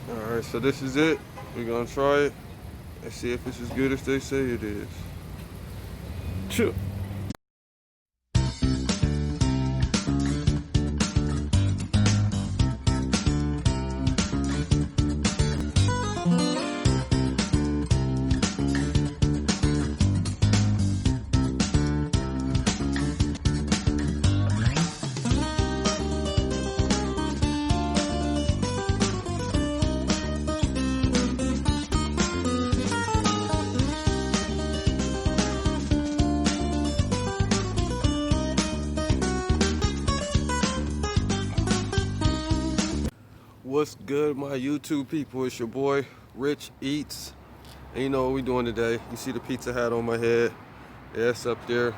Alright, so this is it. We're gonna try it and see if it's as good as they say it is. Chill. What's good, my YouTube people? It's your boy Rich Eats, and you know what we doing today. You see the pizza hat on my head? Yeah, it's up there.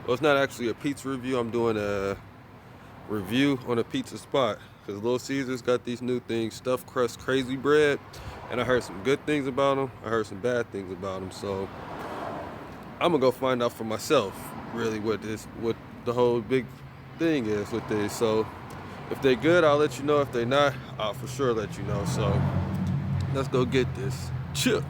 Well, it's not actually a pizza review. I'm doing a review on a pizza spot because Little Caesars got these new things, stuffed crust crazy bread, and I heard some good things about them. I heard some bad things about them, so I'm gonna go find out for myself really what the whole big thing is with this. So if they good, I'll let you know. If they not, I'll for sure let you know. So let's go get this. Chill.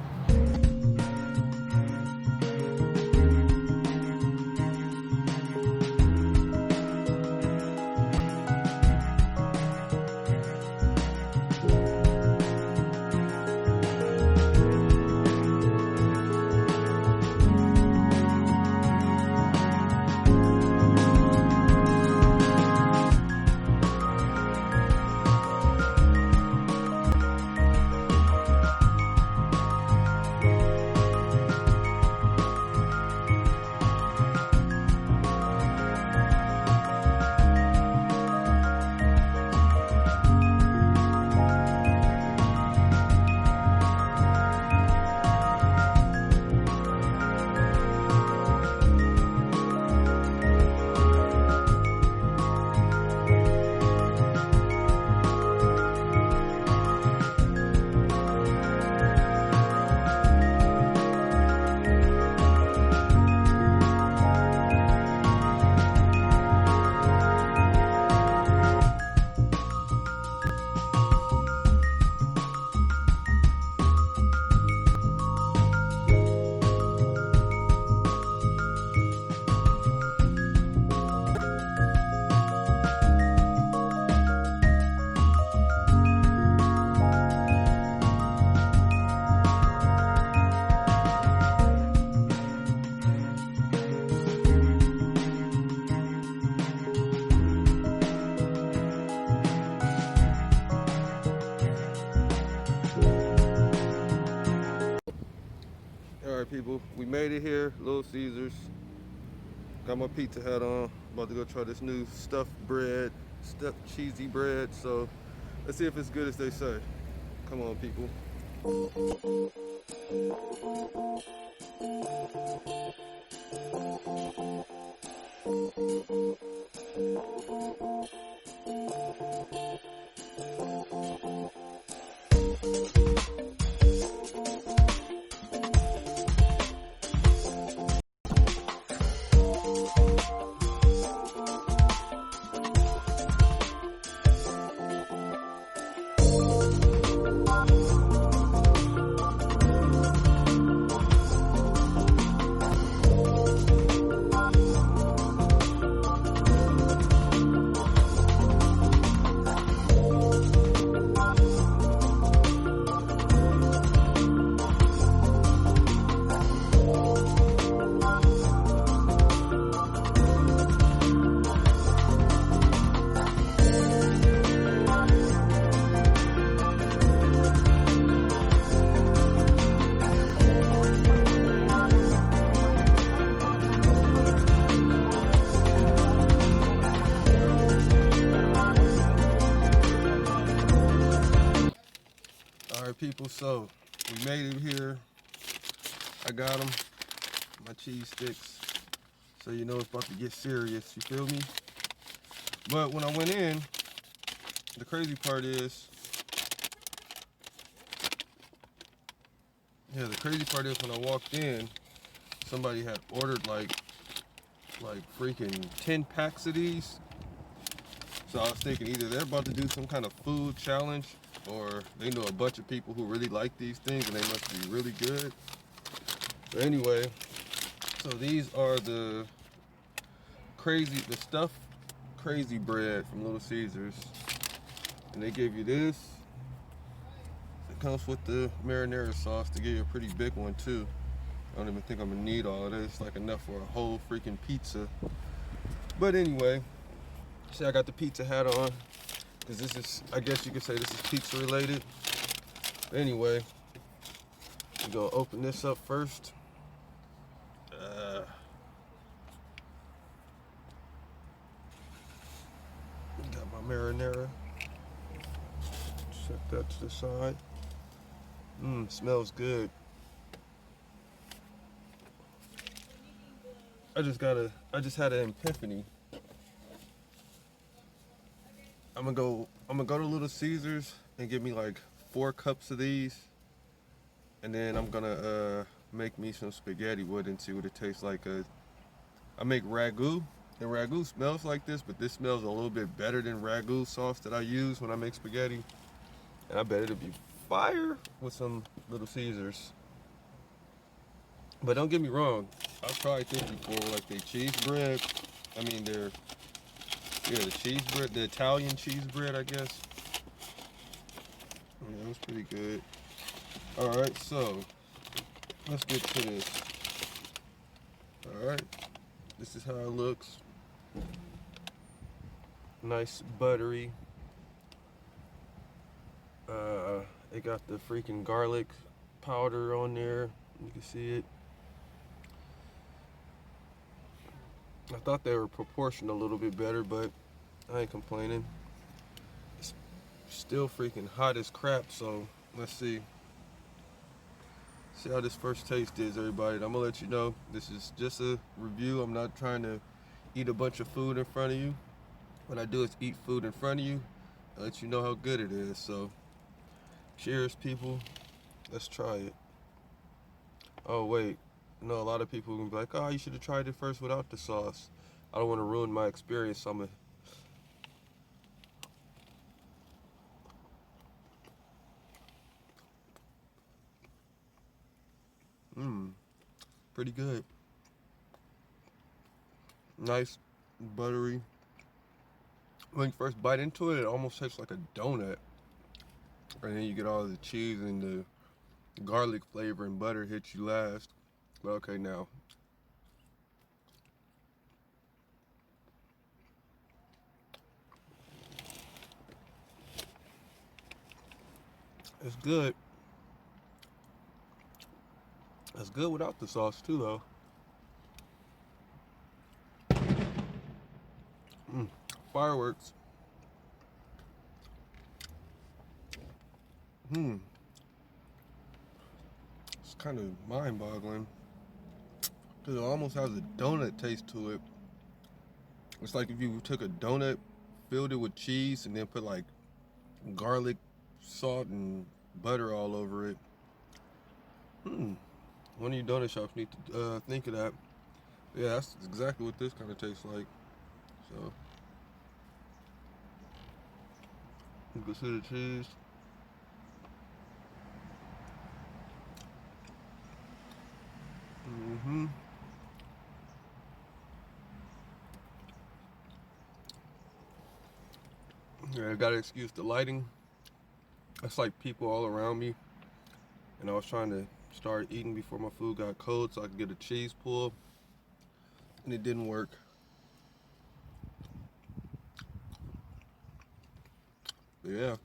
All right, people, we made it here, Little Caesars. Got my pizza hat on. About to go try this new stuffed bread, stuffed cheesy bread. So let's see if it's good as they say. Come on, people. All right, people, so we made it here. I got them, my cheese sticks. So you know it's about to get serious, you feel me? But when I went in, the crazy part is, when I walked in, somebody had ordered like freaking 10 packs of these. So I was thinking either they're about to do some kind of food challenge or they know a bunch of people who really like these things and they must be really good. But anyway, so these are the stuffed crazy bread from Little Caesars. And they give you this. It comes with the marinara sauce to give you a pretty big one too. I don't even think I'm gonna need all of this, like enough for a whole freaking pizza. But anyway, see I got the pizza hat on, because this is, I guess you could say this is pizza related. Anyway, we gonna open this up first. Got my marinara. Set that to the side. Smells good. I just had an epiphany. I'm gonna go to Little Caesars and get me like 4 cups of these, and then I'm gonna make me some spaghetti with it and see what it tastes like. I make ragu, and ragu smells like this, but this smells a little bit better than ragu sauce that I use when I make spaghetti. And I bet it'll be fire with some Little Caesars. But don't get me wrong, I've tried this before, like their cheese bread. I mean the cheese bread, the Italian cheese bread, I guess. Yeah, it was pretty good. Alright, so let's get to this. Alright, this is how it looks. Nice buttery. It got the freaking garlic powder on there. You can see it. I thought they were proportioned a little bit better, but I ain't complaining. It's still freaking hot as crap, so let's see. See how this first taste is, everybody. I'm gonna let you know. This is just a review. I'm not trying to eat a bunch of food in front of you. What I do is eat food in front of you and let you know how good it is. So cheers, people. Let's try it. Oh, wait. No, a lot of people can be like, oh, you should have tried it first without the sauce. I don't want to ruin my experience, so I'm pretty good. Nice, buttery. When you first bite into it, it almost tastes like a donut. And then you get all the cheese and the garlic flavor and butter hits you last. But okay, now. It's good. It's good without the sauce too, though. Fireworks. It's kind of mind-boggling. Because it almost has a donut taste to it. It's like if you took a donut, filled it with cheese, and then put like garlic, salt, and butter all over it. One of you donut shops need to think of that. Yeah, that's exactly what this kind of tastes like. So, you can see the cheese. Yeah, I gotta excuse the lighting. It's like people all around me. And I was trying to start eating before my food got cold so I could get a cheese pull. And it didn't work. But yeah.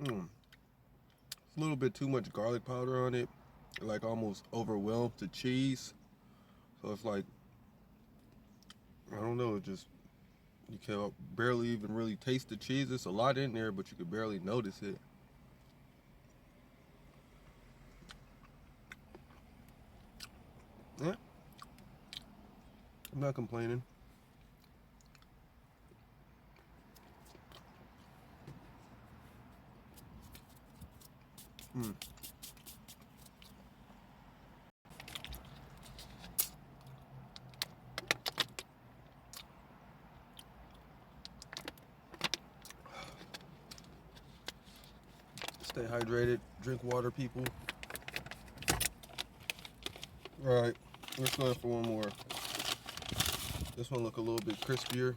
It's a little bit too much garlic powder on it. It like almost overwhelmed the cheese. So it's like, I don't know, it just, you can barely even really taste the cheese. There's a lot in there, but you can barely notice it. Yeah. I'm not complaining. Stay hydrated, drink water, people. All right, let's go for one more. This one look a little bit crispier.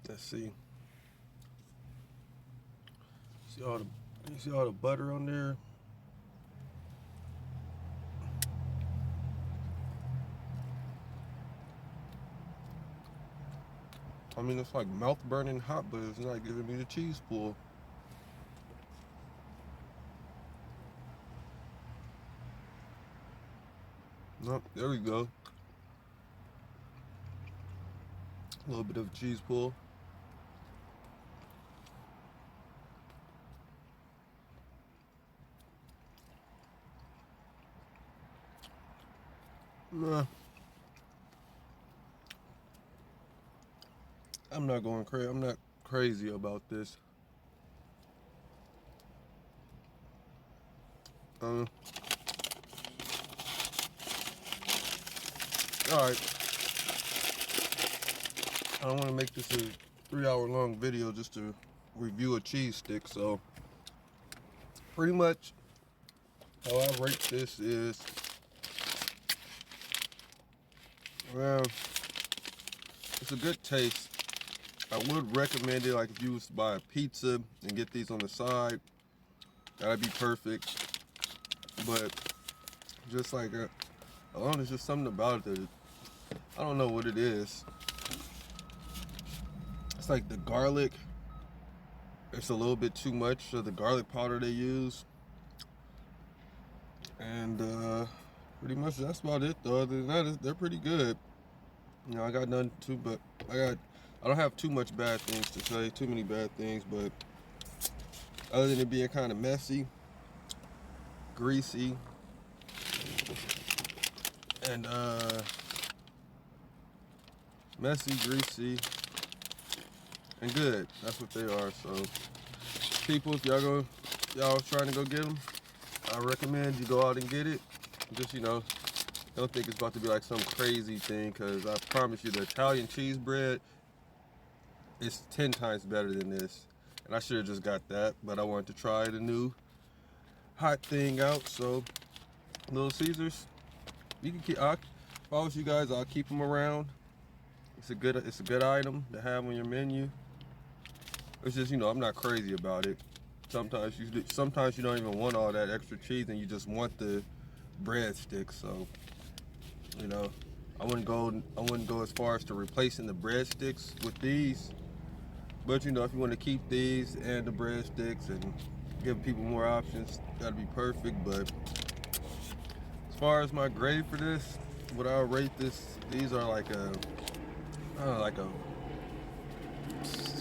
Let's see. You see all the butter on there? I mean, it's like mouth burning hot, but it's not giving me the cheese pull. Nope, there we go. A little bit of cheese pull. Nah. I'm not going crazy. I'm not crazy about this. All right. I don't want to make this a 3-hour long video just to review a cheese stick. So pretty much how I rate this is, well, it's a good taste. I would recommend it, like if you was to buy a pizza and get these on the side, that'd be perfect. But just like, I don't know, there's just something about it that, I don't know what it is. It's like the garlic, it's a little bit too much of the garlic powder they use. And pretty much that's about it though. Other than that, they're pretty good. You know, I got nothing too, but I don't have too much bad things to say, too many bad things, but other than it being kind of messy, greasy, and greasy, and good. That's what they are. So people, if y'all trying to go get them, I recommend you go out and get it. Just, you know, don't think it's about to be like some crazy thing, because I promise you the Italian cheese bread is 10 times better than this. And I should have just got that, but I wanted to try the new hot thing out. So Little Caesars, you can keep. If I was you guys, I'll keep them around. It's a good item to have on your menu. It's just, you know, I'm not crazy about it. Sometimes you don't even want all that extra cheese and you just want the breadsticks. So, you know, I wouldn't go as far as to replacing the breadsticks with these. But, you know, if you want to keep these and the breadsticks and give people more options, that'd be perfect. But as far as my grade for this, what I'll rate this, these are like as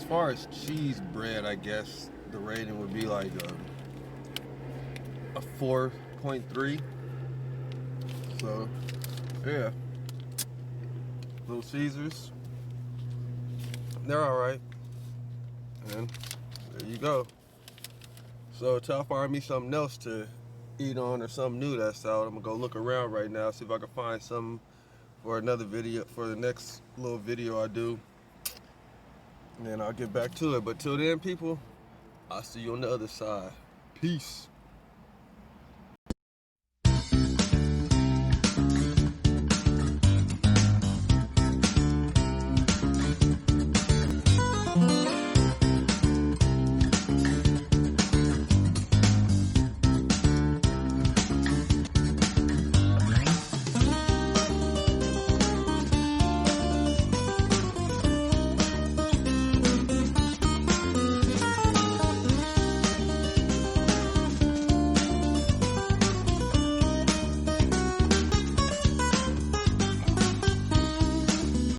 far as cheese bread, I guess the rating would be like a 4.3. So, yeah. Little Caesars, they're alright. And there you go. So till I find me something else to eat on or something new that's out, I'm gonna go look around right now, see if I can find something for another video, for the next little video I do. And then I'll get back to it. But till then, people, I'll see you on the other side. Peace.